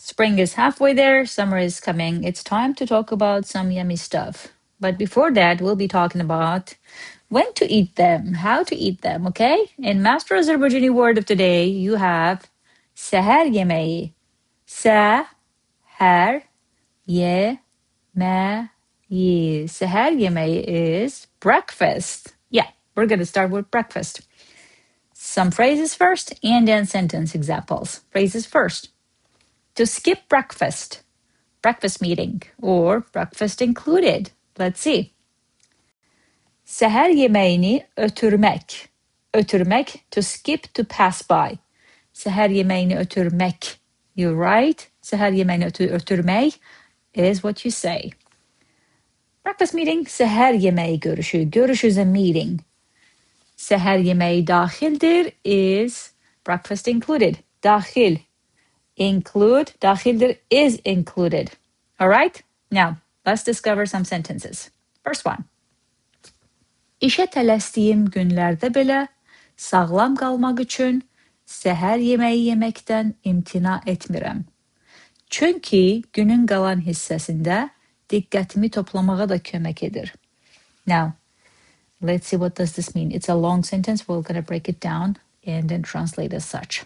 Spring is halfway there, summer is coming. It's time to talk about some yummy stuff. But before that, we'll be talking about when to eat them, how to eat them, okay? In Master Azerbaijani word of today, you have seher yemeği. Seher yemeği. Seher yemeği is breakfast. Yeah, we're going to start with breakfast. Some phrases first and then sentence examples. Phrases first. To skip breakfast, breakfast meeting, or breakfast included. Let's see. Seher yemeğini ötürmek. Ötürmek, to skip, to pass by. Seher yemeğini ötürmek. You're right. Seher yemeğini ötürmek is what you say. Breakfast meeting, seher yemeği görüşü. Görüş is a meeting. Seher yemeği dahildir is breakfast included. Dahil. Include, dahildir is included. All right? Now, let's discover some sentences. First one. İşe tələsdiyim günlərdə belə sağlam qalmaq üçün səhər yeməyi yeməkdən imtina etmirəm. Çünki günün qalan hissəsində diqqətimi toplamağa da kömək edir. Now, let's see what does this mean. It's a long sentence. We're going to break it down and then translate as such.